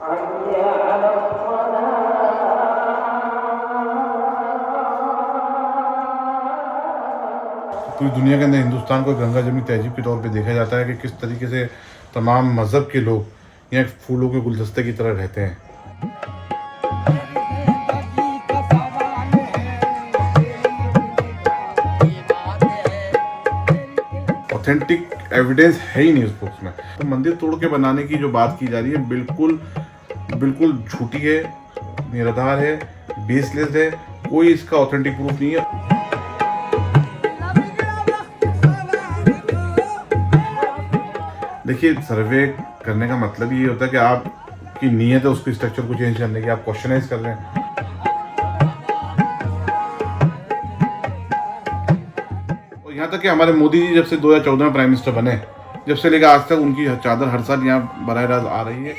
पूरी दुनिया के अंदर हिंदुस्तान को गंगा जमुनी तहजीब के तौर पे देखा जाता है कि किस तरीके से तमाम मज़हब के लोग यहाँ फूलों के गुलदस्ते की तरह रहते हैं। ऑथेंटिक एविडेंस है ही नहीं उस बुक्स में। तो मंदिर तोड़ के बनाने की जो बात की जा रही है बिल्कुल बिल्कुल झूठी है, निराधार है, बेसलेस है। कोई इसका ऑथेंटिक प्रूफ नहीं है। देखिए, सर्वे करने का मतलब ये होता है कि आपकी नीयत है उसके स्ट्रक्चर को चेंज करने की, आप क्वेश्चनाइज कर रहे हैं। और यहाँ तक कि हमारे मोदी जी जब से 2014 में प्राइम मिनिस्टर बने, जब से लेकर आज तक उनकी चादर हर साल यहाँ बराह रास्त आ रही है।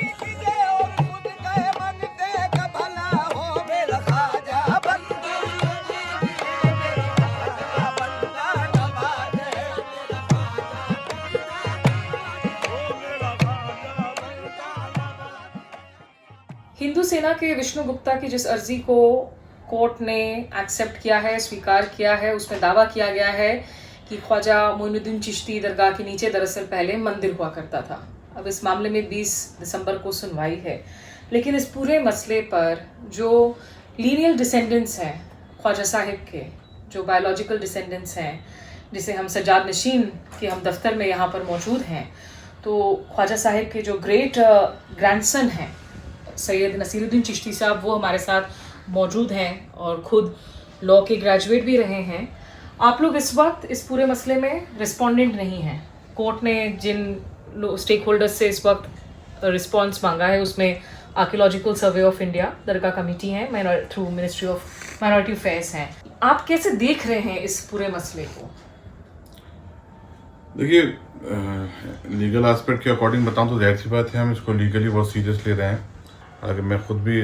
हिंदू सेना के विष्णु गुप्ता की जिस अर्जी को कोर्ट ने एक्सेप्ट किया है, स्वीकार किया है, उसमें दावा किया गया है कि ख्वाजा मोइनुद्दीन चिश्ती दरगाह के नीचे दरअसल पहले मंदिर हुआ करता था। अब इस मामले में 20 दिसंबर को सुनवाई है, लेकिन इस पूरे मसले पर जो लीनियल डिसेंडेंट्स हैं ख्वाजा साहिब के, जो बायोलॉजिकल डिसेंडेंट्स हैं, जिसे हम सज्जाद नशीन के हम दफ्तर में यहाँ पर मौजूद हैं, तो ख्वाजा साहिब के जो ग्रेट ग्रैंडसन हैं सैयद नसीरुद्दीन चिश्ती साहब, वो हमारे साथ मौजूद हैं और ख़ुद लॉ के ग्रेजुएट भी रहे हैं। आप लोग इस वक्त इस पूरे मसले में रिस्पोंडेंट नहीं हैं। कोर्ट ने जिन स्टेक होल्डर्स से इस वक्त रिस्पांस मांगा है उसमें आर्कियोलॉजिकल सर्वे ऑफ इंडिया, दरगाह कमेटी है, through ministry of minority affairs हैं। आप कैसे देख रहे हैं इस पूरे मसले को? देखिए, लीगल एस्पेक्ट के अकॉर्डिंग बताऊं तो जाहिर सी बात है, हम इसको लीगली बहुत सीरियस ले रहे हैं। हालांकि मैं खुद भी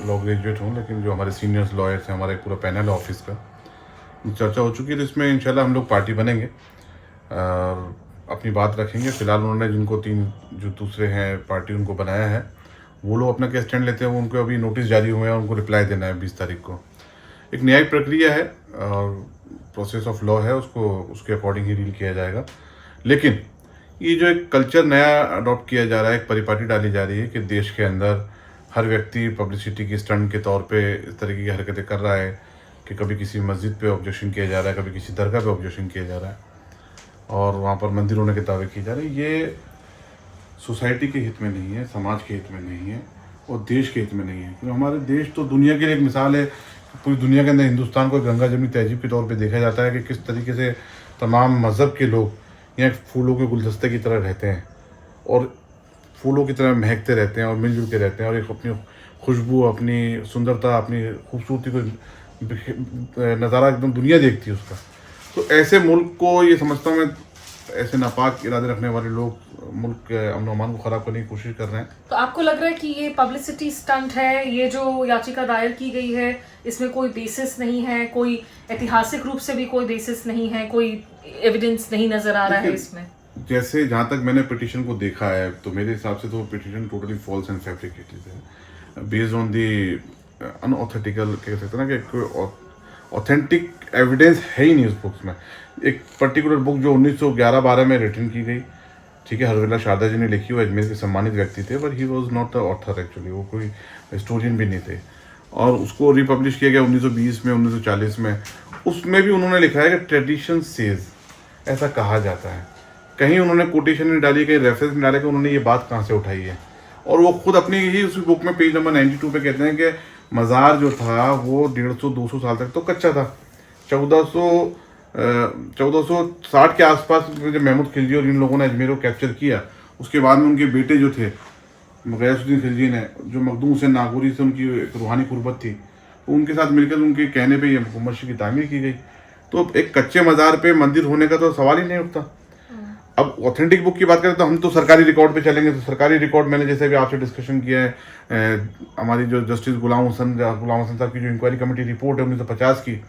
लॉ ग्रेजुएट हूँ, लेकिन जो हमारे सीनियर्स लॉयर्स हैं, हमारा एक पूरा पैनल है ऑफिस का, चर्चा हो चुकी है। तो इसमें इंशाल्लाह हम लोग पार्टी बनेंगे और अपनी बात रखेंगे। फिलहाल उन्होंने जिनको 3 जो दूसरे हैं पार्टी उनको बनाया है, वो लोग अपना क्या स्टैंड लेते हैं, उनको अभी नोटिस जारी हुए हैं, उनको रिप्लाई देना है 20 तारीख को। एक न्यायिक प्रक्रिया है और प्रोसेस ऑफ लॉ है, उसको उसके अकॉर्डिंग ही डील किया जाएगा। लेकिन ये जो एक कल्चर नया अडॉप्ट किया जा रहा है, एक परिपाटी डाली जा रही है कि देश के अंदर हर व्यक्ति पब्लिसिटी की स्टंट के तौर पे इस तरीके की हरकतें कर रहा है कि कभी किसी मस्जिद पे ऑब्जेक्शन किया जा रहा है, कभी किसी दरगाह पे ऑब्जेक्शन किया जा रहा है और वहाँ पर मंदिर होने के दावे किए जा रहे हैं। ये सोसाइटी के हित में नहीं है, समाज के हित में नहीं है और देश के हित में नहीं है। क्योंकि हमारे देश तो दुनिया के लिए एक मिसाल है। पूरी दुनिया के अंदर हिंदुस्तान को गंगा जमुनी तहजीब के तौर पर देखा जाता है कि किस तरीके से तमाम मज़हब के लोग यहाँ फूलों के गुलदस्ते की तरह रहते हैं और फूलों की तरह महकते रहते हैं और मिलजुल के रहते हैं और एक अपनी खुशबू, अपनी सुंदरता, अपनी खूबसूरती को नज़ारा एकदम दुनिया देखती है उसका। तो ऐसे मुल्क को ये समझता हूँ मैं, ऐसे नापाक इरादे रखने वाले लोग मुल्क के अमन अमान को ख़राब करने की कोशिश कर रहे हैं। तो आपको लग रहा है कि ये पब्लिसिटी स्टंट है, ये जो याचिका दायर की गई है इसमें कोई बेसिस नहीं है, कोई ऐतिहासिक रूप से भी कोई बेसिस नहीं है, कोई एविडेंस नहीं नज़र आ रहा है इसमें? जैसे जहाँ तक मैंने पिटीशन को देखा है तो मेरे हिसाब से तो petition totally false and fabricated है, बेस्ड ऑन दी अनऑथेंटिकल, कह सकते हैं ना कि कोई ऑथेंटिक एविडेंस है ही नहीं उस बुक्स में। एक पर्टिकुलर बुक जो 1911-12 में रिटन की गई, ठीक है, हरविला शारदा जी ने लिखी, वो अजमेर के सम्मानित व्यक्ति थे, but he was not the author actually, वो कोई हिस्टोरियन भी नहीं थे। और उसको रिपब्लिश किया गया 1920 में, 1940 में। उसमें भी उन्होंने लिखा है कि ट्रेडिशन सेज, ऐसा कहा जाता है। कहीं उन्होंने कोटेशन नहीं डाली, कहीं रेफरेंस नहीं डाला कि उन्होंने ये बात कहाँ से उठाई है। और वो खुद अपनी ही उस बुक में पेज नंबर 92 पे कहते हैं कि मज़ार जो था वो 150-200 साल तक तो कच्चा था। 1460 के आसपास जब महमूद खिलजी और इन लोगों ने अजमेर को कैप्चर किया, उसके बाद में उनके बेटे जो थे गयासुद्दीन खिलजी ने, जो मखदूम हुसैन नागौरी से उनकी एक रूहानी कुर्बत थी, तो उनके साथ मिलकर उनके कहने पे ये मस्जिद की तामीर की गई। तो एक कच्चे मज़ार पे मंदिर होने का तो सवाल ही नहीं उठता। अब ऑथेंटिक बुक की बात करें तो हम तो सरकारी रिकॉर्ड पे चलेंगे। तो सरकारी रिकॉर्ड मैंने जैसे भी आपसे डिस्कशन किया है, हमारी जो जस्टिस गुलाम हसन साहब की जो इंक्वायरी कमेटी रिपोर्ट है 1950 की,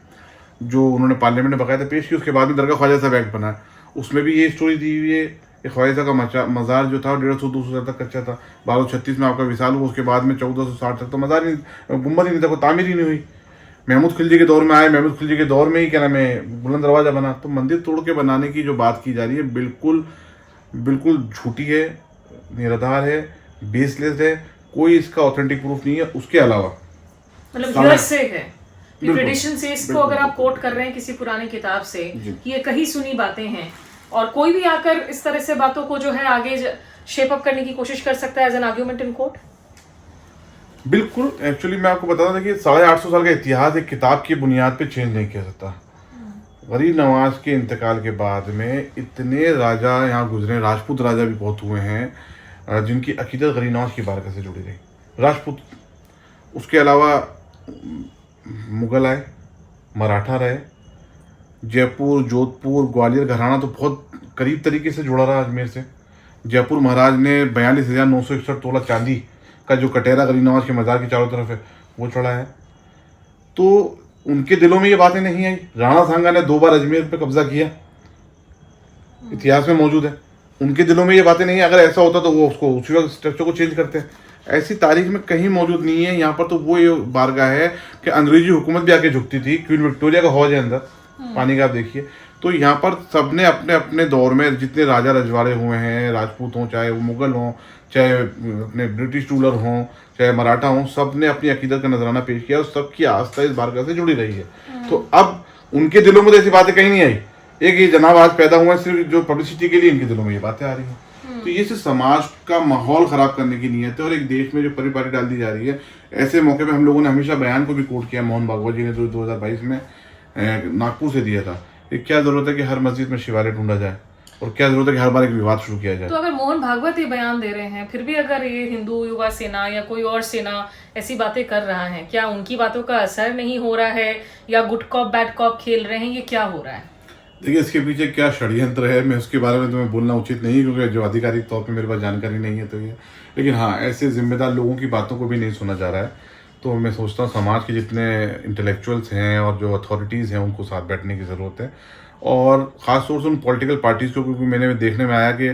जो उन्होंने पार्लियामेंट में बाकायदा पेश की, उसके बाद में दरगाह ख्वाजा साहब एक्ट बना, उसमें भी ये स्टोरी दी हुई है ये ख्वाजा का मज़ार जो था 150-200 साल तक कच्चा था। 1236 में आपका विसाल हुआ, उसके बाद में 1460 तक तो मज़ार ही गुम्बद ही नहीं था, कोई तामीर ही नहीं हुई। महमूद खिलजी के दौर में आए, महमूद खिलजी के दौर में ही क्या नाम है बुलंद दरवाज़ा बना। तो मंदिर तोड़ के बनाने की जो बात की जा रही है बिल्कुल बिल्कुल झूठी है, निराधार है, बेसलेस है, कोई इसका ऑथेंटिक प्रूफ नहीं है। उसके अलावा मतलब हेयरसे है, बिल्कुल, ट्रेडिशन से इसको अगर आप कोट कर रहे हैं किसी पुरानी किताब से कि ये कहीं सुनी बातें हैं और कोई भी आकर इस तरह से बातों को जो है आगे शेप अप करने की कोशिश कर सकता है as an argument in court. बिल्कुल, एक्चुअली मैं आपको बता था कि 850 साल का इतिहास एक किताब की बुनियाद पे चेंज नहीं किया जाता। गरीब नवाज के इंतकाल के बाद में इतने राजा यहाँ गुजरे, राजपूत राजा भी बहुत हुए हैं जिनकी अकीदत गरीब नवाज की बारगाह से जुड़ी रही, राजपूत। उसके अलावा मुगल आए, मराठा रहे, जयपुर, जोधपुर, ग्वालियर घराना तो बहुत करीब तरीके से जुड़ा रहा अजमेर से। जयपुर महाराज ने 42,961 तोला चांदी का जो कटेरा गरीब नवाज के मज़ार की चारों तरफ है वो चढ़ा है। तो उनके दिलों में ये बातें नहीं आई। राणा सांगा ने 2 बार अजमेर पे कब्जा किया, इतिहास में मौजूद है। उनके दिलों में ये बातें नहीं है। अगर ऐसा होता तो वो उसको उसी वक्त स्ट्रक्चर को चेंज करते हैं। ऐसी तारीख में कहीं मौजूद नहीं है। यहाँ पर तो वो ये बारगाह है कि अंग्रेजी हुकूमत भी आके झुकती थी। क्वीन विक्टोरिया का हौज है अंदर, पानी का आप देखिए। तो यहाँ पर सबने अपने अपने दौर में जितने राजा रजवाड़े हुए हैं, राजपूत हों, चाहे वो मुगल हों, चाहे अपने ब्रिटिश रूलर हों, चाहे मराठा हों, सब ने अपनी अकीदत का नजराना पेश किया और सबकी आस्था इस बारगाह से जुड़ी रही है। तो अब उनके दिलों में तो ऐसी बातें कहीं नहीं आई। एक ये जनाब आज पैदा हुआ है सिर्फ जो पब्लिसिटी के लिए, इनके दिलों में ये बातें आ रही हैं। तो ये सिर्फ समाज का माहौल खराब करने की नीयत है और एक देश में जो परिपाटी डाल दी जा रही है। ऐसे मौके पे हम लोगों ने हमेशा बयान को भी कोट किया, मोहन भागवत जी ने जो 2022 में नागपुर से दिया था। ये क्या जरूरत है कि हर मस्जिद में शिवालय ढूंढा जाए और क्या जरूरत है कि हर बार एक विवाद शुरू किया जाए। तो अगर मोहन भागवत ये बयान दे रहे हैं, फिर भी अगर ये हिंदू युवा सेना या कोई और सेना ऐसी बातें कर रहा है, क्या उनकी बातों का असर नहीं हो रहा है या गुड कॉप बैड कॉप खेल रहे हैं, ये क्या हो रहा है? देखिए, इसके पीछे क्या षड्यंत्र है मैं उसके बारे में तुम्हें बोलना उचित नहीं, क्योंकि जो आधिकारिक तौर पे मेरे पास जानकारी नहीं है। तो ये, लेकिन हाँ, ऐसे जिम्मेदार लोगों की बातों को भी नहीं सुना जा रहा है। तो मैं सोचता हूँ समाज के जितने इंटेलेक्चुअल्स हैं और जो अथॉरिटीज़ हैं उनको साथ बैठने की ज़रूरत है। और ख़ास तौर से उन पॉलिटिकल पार्टीज़ को, क्योंकि मैंने देखने में आया कि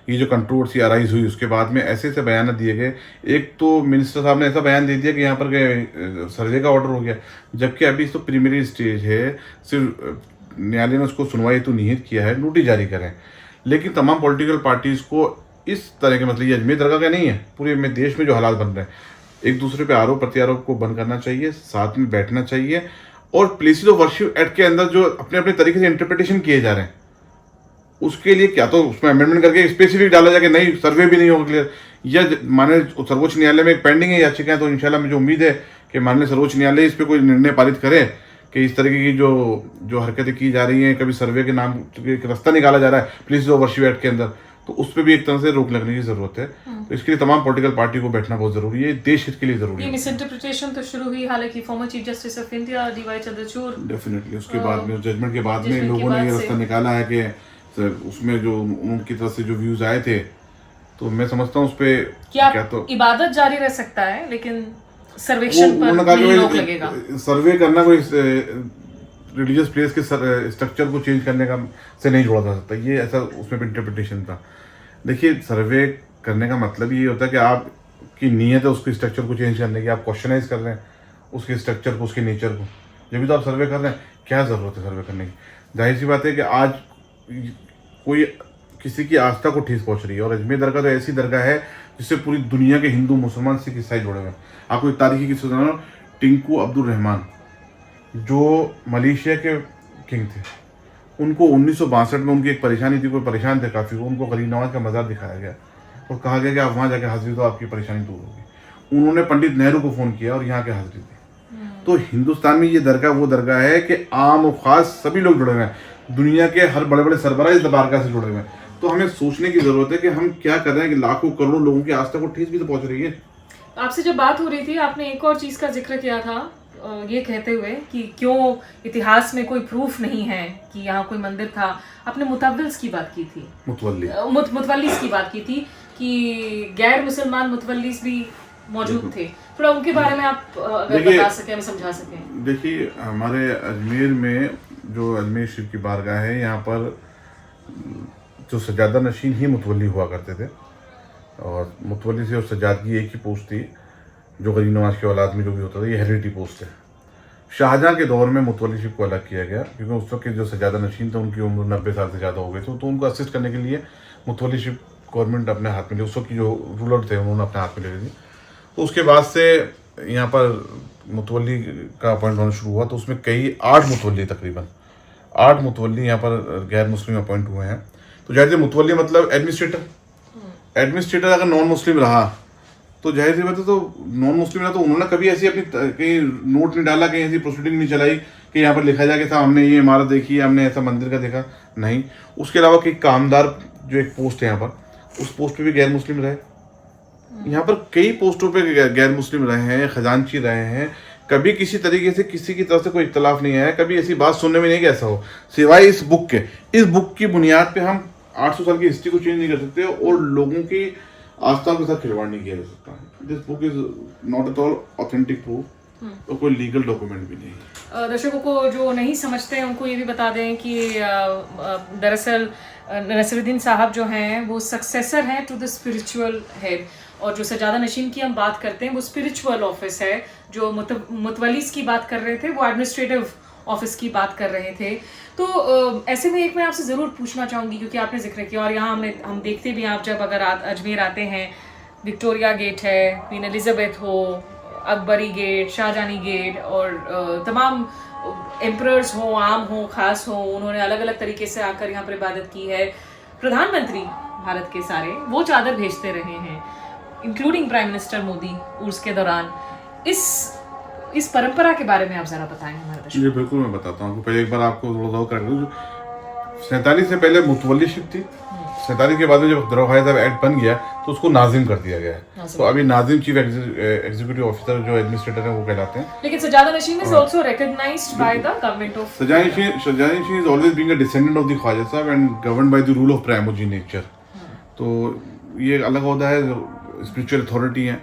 ये जो कंट्रोवर्सी अराइज हुई उसके बाद में ऐसे ऐसे बयान दिए गए। एक तो मिनिस्टर साहब ने ऐसा बयान दे दिया कि यहाँ पर सर्वे का ऑर्डर हो गया, जबकि अभी तो प्रीमियरी स्टेज है, सिर्फ न्यायालय ने उसको सुनवाई तो निहित किया है, नोटिस जारी करें। लेकिन तमाम पॉलिटिकल पार्टीज़ को इस तरह के, मतलब ये अजमेर दरगाह का नहीं है, पूरे में देश में जो हालात बन रहे हैं, एक दूसरे पे आरोप प्रत्यारोप को बंद करना चाहिए, साथ में बैठना चाहिए। और प्लेसेस ऑफ वर्शिप एक्ट के अंदर जो अपने अपने तरीके से इंटरप्रिटेशन किए जा रहे हैं, उसके लिए क्या तो उसमें अमेंडमेंट करके स्पेसिफिक डाला जाए कि नहीं सर्वे भी नहीं होगा क्लियर, या माने सर्वोच्च न्यायालय में एक पेंडिंग है याचिकाएं, तो इंशाल्लाह मुझे उम्मीद है कि माननीय सर्वोच्च न्यायालय इस पर कोई निर्णय पारित करे कि इस तरीके की जो हरकतें की जा रही हैं, कभी सर्वे के नाम एक रास्ता निकाला जा रहा है प्लेसेस ऑफ वर्शिप एक्ट के अंदर, तो उस पर भी एक तरह से रोक लगने की जरूरत है। तो इसके लिए तमाम पॉलिटिकल पार्टी को बैठना बहुत जरूरी है, देश हित के लिए जरूरी ये है। मिस इंटरप्रिटेशन तो शुरू हुई, हालांकि former chief justice of India DY Chandrachud definitely उसके बाद में जजमेंट के बाद में लोगों ने ये रास्ता निकाला है कि उसमें जो उनकी तरफ से जो व्यूज आए थे, तो मैं समझता हूँ उस पर क्या तो इबादत जारी रह सकता है, लेकिन सर्वेक्षण पर नहीं रोक लगेगा। सर्वे करना कोई रिलीजियस प्लेस के स्ट्रक्चर को चेंज करने का से नहीं जोड़ा जा सकता, ये ऐसा उसमें भी इंटरप्रिटेशन था। देखिए, सर्वे करने का मतलब ये होता है कि आपकी नीयत है उसके स्ट्रक्चर को चेंज करने की, आप क्वेश्चनाइज कर रहे हैं उसके स्ट्रक्चर को, उसके नेचर को, जब भी तो आप सर्वे कर रहे हैं। क्या ज़रूरत है सर्वे करने की? जाहिर सी बात है कि आज कोई किसी की आस्था को ठेस पहुंच रही है, और अजमेर दरगाह तो ऐसी दरगाह है जिससे पूरी दुनिया के हिंदू मुसलमान सिख ईसाई जुड़े हुए हैं। आपको एक तारीखी किस्सा सुना, टिंकू अब्दुल रहमान जो मलेशिया के किंग थे, उनको 1962 में उनकी एक परेशानी थी, कोई परेशान थे काफ़ी, उनको गरीब नवाज का मज़ार दिखाया गया और कहा गया कि आप वहाँ जाके हाजिरी दो, आपकी परेशानी दूर होगी। उन्होंने पंडित नेहरू को फ़ोन किया और यहाँ के हाजिरी दी। तो हिंदुस्तान में ये दरगाह वो दरगाह है कि आम और ख़ास सभी लोग जुड़े हुए हैं, दुनिया के हर बड़े बड़े सरबराह इस दरगाह से जुड़े हुए हैं। तो हमें सोचने की ज़रूरत है कि हम क्या कर रहे हैं कि लाखों करोड़ों लोगों की आस्था को ठेस भी तो पहुँच रही है। आपसे जब बात हो रही थी, आपने एक और चीज़ का जिक्र किया था, ये कहते हुए कि क्यों इतिहास में कोई प्रूफ नहीं है कि यहाँ कोई मंदिर था। आपने मुतव्वल्स की बात की थी, मुतवल्लिस की बात की थी कि गैर मुसलमान मुतवल्लिस भी मौजूद थे। थोड़ा उनके बारे में आप अगर बता सकें, हमें समझा सकें। देखिए, हमारे अजमेर में जो अजमेर शरीफ की बारगाह है, यहाँ पर जो सज्जादा नशीन ही मुतवल्ली हुआ करते थे, और मुतवल्ली से और सज्जादगी एक ही पोस्ट थी जो गरीब नवाज के औलाद में जो भी होता था, ये हेरिडिटी पोस्ट है। शाहजहाँ के दौर में मुतवल्लीशिप को अलग किया गया, क्योंकि उस वक्त के जो सज्जादा नशीन थे उनकी उम्र 90 साल से ज़्यादा हो गई थी, तो उनको असिस्ट करने के लिए मुतवल्लीशिप गवर्नमेंट अपने हाथ में ले, उस वक्त की जो रूलर थे उन्होंने अपने हाथ में ले ली थी। तो उसके बाद से यहाँ पर मुतवल्ली का अपॉइंट होना शुरू हुआ, तो उसमें कई 8 मुतवल्ली, तकरीबन 8 मुतवल्ली यहाँ पर गैर मुस्लिम अपॉइंट हुए हैं। तो जाहिर सी मुतवल्ली मतलब एडमिनिस्ट्रेटर अगर नॉन मुस्लिम रहा तो जाहिर सी बात है, तो नॉन मुस्लिम रहा तो उन्होंने कभी ऐसी अपनी कहीं नोट नहीं डाला, कहीं ऐसी प्रोसीडिंग नहीं चलाई कि यहाँ पर लिखा जाए कि साहब हमने ये इमारत देखी है, हमने ऐसा मंदिर का देखा, नहीं। उसके अलावा कई कामदार जो एक पोस्ट है यहाँ पर, उस पोस्ट पे भी गैर मुस्लिम रहे। यहाँ पर कई पोस्टों पे गैर मुस्लिम रहे हैं, खजांची रहे हैं, कभी किसी तरीके से किसी की तरफ से कोई इख्तलाफ नहीं आया, कभी ऐसी बात सुनने में नहीं कि ऐसा हो, सिवाय इस बुक के। इस बुक की बुनियाद पे हम 800 साल की हिस्ट्री को चेंज नहीं कर सकते और लोगों की आस्थाओं के साथ खिलवाड़ नहीं किया जा सकता। This book is not at all authentic proof और कोई लीगल डॉक्यूमेंट भी नहीं। दर्शकों को जो नहीं समझते हैं उनको ये भी बता दें कि दरअसल नसीरुद्दीन साहब जो हैं वो सक्सेसर हैं टू द स्पिरिचुअल हेड, और जो सज्जादा नशीन की हम बात करते हैं वो स्पिरिचुअल ऑफिस है। जो मुतवल्लीस की बात कर रहे थे वो एडमिनिस्ट्रेटिव ऑफिस की बात कर रहे थे। तो ऐसे में एक मैं आपसे ज़रूर पूछना चाहूँगी, क्योंकि आपने जिक्र किया और यहाँ हम देखते भी हैं, आप जब अगर अजमेर आते हैं, विक्टोरिया गेट है, क्वीन एलिजाबेथ हो, अकबरी गेट, शाहजहानी गेट, और तमाम एम्परर्स हो, आम हो, खास हो, उन्होंने अलग अलग तरीके से आकर यहाँ पर इबादत की है। प्रधानमंत्री भारत के सारे वो चादर भेजते रहे हैं, इंक्लूडिंग प्राइम मिनिस्टर मोदी उर्स के दौरान। इस परंपरा के बारे में आप जरा बताएं हमारे दर्शकों। जी बिल्कुल, मैं बताता हूँ। पहले एक बार आपको थोड़ा कर दूँ, 47 से पहले मुतवल्लीशिप थी, 47 के बाद में जब दरख्वास्त साहब एक्ट बन गया तो उसको नाजिम कर दिया गया। तो अभी नाजिम चीफ एग्जीक्यूटिव ऑफिसर जो एडमिनिस्ट्रेटर है वो कहलाते हैं। लेकिन सज्जादा नशीन is also recognised by the government of सज्जादा नशीन is always being a descendant of the Khwaja Sahab and governed by the rule of primogeniture. तो ये अलग होता है, स्पिरिचुअल अथॉरिटी है।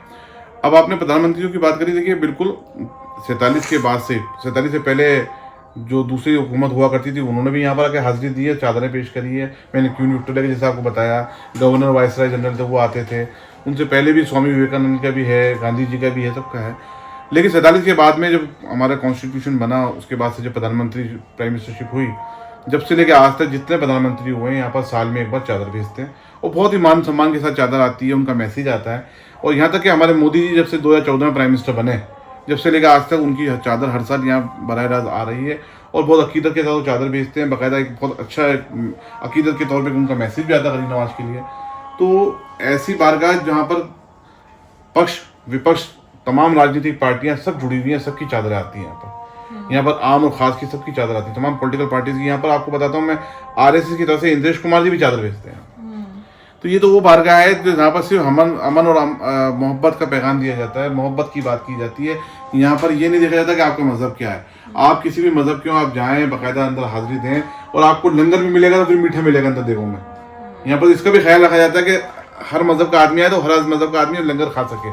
अब आपने प्रधानमंत्रियों की बात करी, देखिए बिल्कुल 47 के बाद से, 47 से पहले जो दूसरी हुकूमत हुआ करती थी उन्होंने भी यहाँ पर आके हाजिरी दी है, चादरें पेश करी है। मैंने क्वीन विक्टोरिया के जैसा आपको बताया, गवर्नर वाइसराय जनरल थे वो आते थे, उनसे पहले भी स्वामी विवेकानंद का भी है, गांधी जी का भी है, सबका है। लेकिन 47 के बाद में जब हमारा कॉन्स्टिट्यूशन बना, उसके बाद से जब प्रधानमंत्री प्राइम मिनिस्टरशिप हुई, जब से लेकर आज तक जितने प्रधानमंत्री हुए हैं यहाँ पर साल में एक बार चादर भेजते हैं और बहुत ही मान सम्मान के साथ चादर आती है, उनका मैसेज आता है। और यहाँ तक कि हमारे मोदी जी जब से 2014 में प्राइम मिनिस्टर बने, जब से लेकर आज तक उनकी चादर हर साल यहाँ बराह रास्त आ रही है और बहुत अकीदत के साथ वो चादर भेजते हैं। बाकायदा एक बहुत अच्छा अकीदत के तौर पे उनका मैसेज भी आता है गरीब नवाज के लिए। तो ऐसी बारगाह जहाँ पर पक्ष विपक्ष तमाम राजनीतिक पार्टियाँ सब जुड़ी हुई हैं, सबकी चादरें आती हैं यहाँ पर। यहाँ पर आम और खास की सबकी चादर आती है, तमाम पॉलिटिकल पार्टीज की। यहाँ पर आपको बताता हूँ मैं, RSS की तरफ से इंद्रेश कुमार जी भी चादर भेजते हैं। तो ये तो वो बारगाह है जहाँ पर सिर्फ अमन और मोहब्बत का पैगाम दिया जाता है, मोहब्बत की बात की जाती है। यहाँ पर ये नहीं देखा जाता कि आपका मजहब क्या है, आप किसी भी मजहब के हो, आप जाएँ बाकायदा अंदर हाजिरी दें और आपको लंगर भी मिलेगा तो फिर मीठा मिलेगा अंदर देवों में। यहाँ पर इसका भी ख्याल रखा जाता है कि हर मजहब का आदमी आए तो हर मजहब का आदमी लंगर खा सके,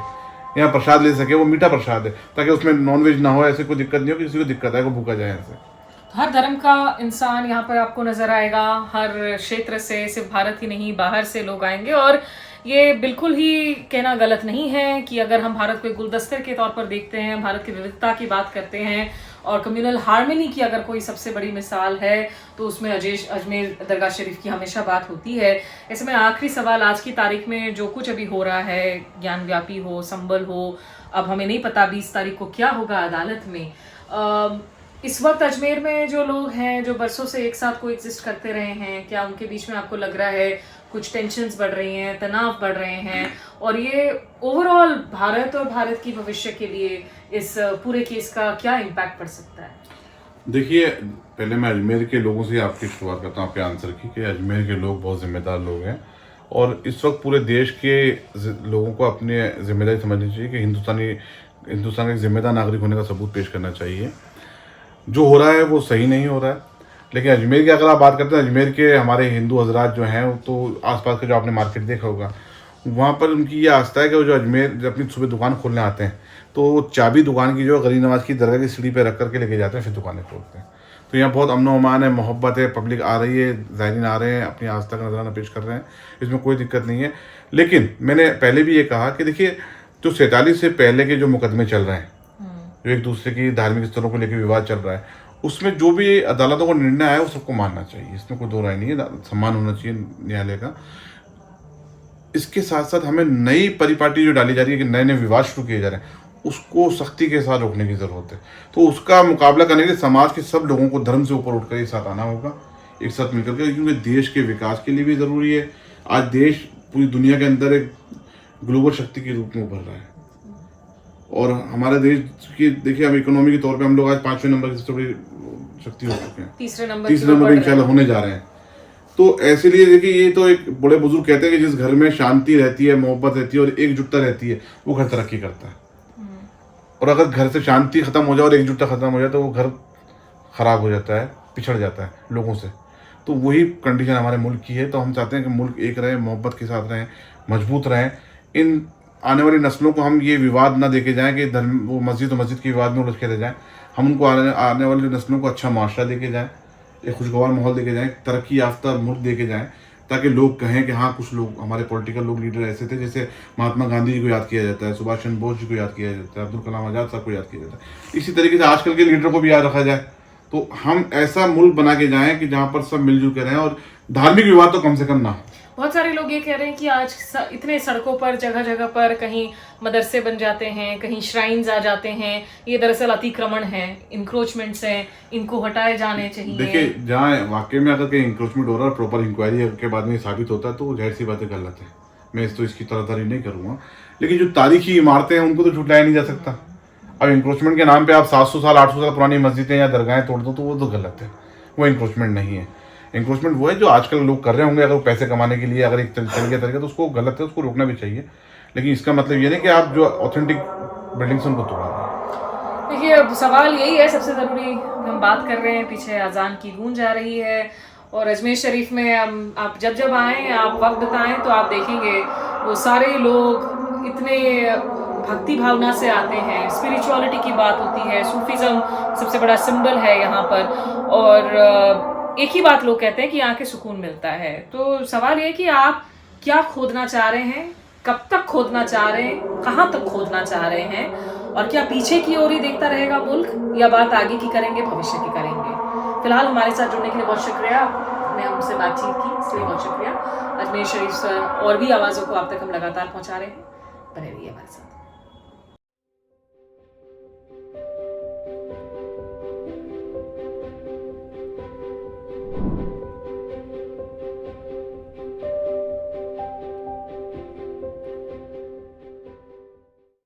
यहाँ प्रसाद ले सके, वो मीठा प्रसाद है, ताकि उसमें नॉनवेज ना हो, ऐसे कोई दिक्कत नहीं हो, किसी को दिक्कत है को भूखा जाए ऐसे। हर धर्म का इंसान यहाँ पर आपको नजर आएगा, हर क्षेत्र से, सिर्फ भारत ही नहीं बाहर से लोग आएंगे। और ये बिल्कुल ही कहना गलत नहीं है कि अगर हम भारत को एक गुलदस्ते के तौर पर देखते हैं, भारत की विविधता की बात करते हैं और कम्युनल हार्मनी की अगर कोई सबसे बड़ी मिसाल है तो उसमें अजमेर दरगाह शरीफ की हमेशा बात होती है। ऐसे में आखिरी सवाल, आज की तारीख में जो कुछ अभी हो रहा है, ज्ञान व्यापी हो, संबल हो, अब हमें नहीं पता 20 तारीख को क्या होगा अदालत में। इस वक्त अजमेर में जो लोग हैं, जो बरसों से एक साथ को एग्जिस्ट करते रहे हैं, क्या उनके बीच में आपको लग रहा है कुछ टेंशन्स बढ़ रही हैं, तनाव बढ़ रहे हैं, और ये ओवरऑल भारत और भारत की भविष्य के लिए इस पूरे केस का क्या इम्पैक्ट पड़ सकता है? देखिए, पहले मैं अजमेर के लोगों से आपकी शुरुआत करता हूँ आपके आंसर की, कि अजमेर के लोग बहुत जिम्मेदार लोग हैं और इस वक्त पूरे देश के लोगों को अपनी जिम्मेदारी समझनी चाहिए कि हिंदुस्तान का एक जिम्मेदार नागरिक होने का सबूत पेश करना चाहिए। जो हो रहा है वो सही नहीं हो रहा है। लेकिन अजमेर की अगर आप बात करते हैं, अजमेर के हमारे हिंदू हजरात जो हैं, तो आसपास का जो आपने मार्केट देखा होगा, वहाँ पर उनकी ये आस्था है कि वो जो अजमेर जब अपनी सुबह दुकान खोलने आते हैं तो चाबी दुकान की जो गरीब नवाज की दरगाह की सीढ़ी पे रख करके लेके जाते हैं, फिर दुकानें खोलते हैं। तो यहाँ बहुत अमन अमान है, मोहब्बत है, पब्लिक आ रही है, ज़ायरीन आ रहे हैं, अपनी आस्था का नजराना पेश कर रहे हैं, इसमें कोई दिक्कत नहीं है। लेकिन मैंने पहले भी ये कहा कि देखिए जो 47 से पहले के जो मुकदमे चल रहे हैं, जो एक दूसरे की धार्मिक स्थलों को लेकर विवाद चल रहा है, उसमें जो भी अदालतों का निर्णय आया वो सबको मानना चाहिए, इसमें कोई दो राय नहीं है, सम्मान होना चाहिए न्यायालय का। इसके साथ साथ हमें नई परिपाटी जो डाली जा रही है कि नए नए विवाद शुरू किए जा रहे हैं, उसको सख्ती के साथ रोकने की ज़रूरत है। तो उसका मुकाबला करने के लिए समाज के सब लोगों को धर्म से ऊपर उठकर एक साथ आना होगा, एक साथ मिलकर के, क्योंकि देश के विकास के लिए भी ज़रूरी है। आज देश पूरी दुनिया के अंदर एक ग्लोबल शक्ति के रूप में उभर रहा है, और हमारे देश की देखिए हम इकोनॉमी के तौर पे हम लोग आज 5वें नंबर की सबसे बड़ी शक्ति हो चुके हैं, तीसरे नंबर इंशाल्लाह होने जा रहे हैं। तो ऐसे लिए देखिए ये तो एक बड़े बुजुर्ग कहते हैं कि जिस घर में शांति रहती है, मोहब्बत रहती है और एकजुटता रहती है, वो घर तरक्की करता है। और अगर घर से शांति खत्म हो जाए और एकजुटता खत्म हो जाए तो वो घर खराब हो जाता है, पिछड़ जाता है लोगों से। तो वही कंडीशन हमारे मुल्क की है। तो हम चाहते हैं कि मुल्क एक रहे, मोहब्बत के साथ रहें, मजबूत रहें। इन आने वाली नस्लों को हम ये विवाद ना देके जाएं कि धर्म वो मस्जिद के विवाद में उलझ के रह जाएं। हम उनको आने वाली नस्लों को अच्छा माशरा देके जाएं, एक खुशगवार माहौल देके जाएं, तरक्की याफ्ता मुल्क देके जाएं, ताकि लोग कहें कि हाँ कुछ लोग हमारे पॉलिटिकल लोग लीडर ऐसे थे, जैसे महात्मा गांधी जी को याद किया जाता है, सुभाष चंद्र बोस जी को याद किया जाता है, अब्दुल कलाम आज़ाद साहब को याद किया जाता है। इसी तरीके से आजकल के लीडर को भी याद रखा जाए। तो हम ऐसा मुल्क बना के जाएं कि जहाँ पर सब मिलजुल के रहें और धार्मिक विवाद तो कम से कम ना हो। बहुत सारे लोग ये कह रहे हैं कि आज इतने सड़कों पर जगह जगह पर कहीं मदरसे बन जाते हैं, कहीं श्राइन्स आ जाते हैं, ये दरअसल अतिक्रमण है, इंक्रोचमेंट्स हैं, इनको हटाए जाने चाहिए। देखिए जहाँ वाकई में अगर कहीं इंक्रोचमेंट हो रहा है, प्रॉपर इंक्वायरी के बाद में साबित होता है, तो जाहिर सी बातें गलत है। मैं इसकी तरफदारी नहीं करूँगा, लेकिन जो तारीखी इमारतें हैं उनको तो झुटलाया नहीं जा सकता। अब इंक्रोचमेंट के नाम पे आप 700 साल 800 साल पुरानी मस्जिदें या दरगाहें तोड़ दो तो वो तो गलत है, वो इंक्रोचमेंट नहीं है। इंक्रोचमेंट वो है जो आजकल लोग कर रहे होंगे, अगर पैसे कमाने के लिए अगर एक चल गया तरीका तो उसको गलत है, उसको रोकना भी चाहिए। लेकिन इसका मतलब ये नहीं कि आप जो ऑथेंटिक बिल्डिंग्स उनको तोड़ा दें। देखिए अब सवाल यही है, सबसे ज़रूरी हम बात कर रहे हैं, पीछे अजान की गूंज आ रही है और अजमेर शरीफ में आप जब आएँ, आप वक्त बताएं तो आप देखेंगे वो सारे लोग इतने भक्ति भावना से आते हैं, स्पिरिचुअलिटी की बात होती है, सूफिज़म सबसे बड़ा सिंबल है यहाँ पर, और एक ही बात लोग कहते हैं कि यहाँ के सुकून मिलता है। तो सवाल ये है कि आप क्या खोदना चाह रहे हैं, कब तक खोदना चाह रहे हैं, कहाँ तक खोदना चाह रहे हैं, और क्या पीछे की ओर ही देखता रहेगा मुल्क, या बात आगे की करेंगे, भविष्य की करेंगे। फिलहाल हमारे साथ जुड़ने के लिए बहुत शुक्रिया, आपने हमसे बातचीत की इसलिए बहुत शुक्रिया। अजमेर शरीफ और भी आवाज़ों को आप तक हम लगातार पहुँचा रहे हैं, बने रहिए हमारे साथ।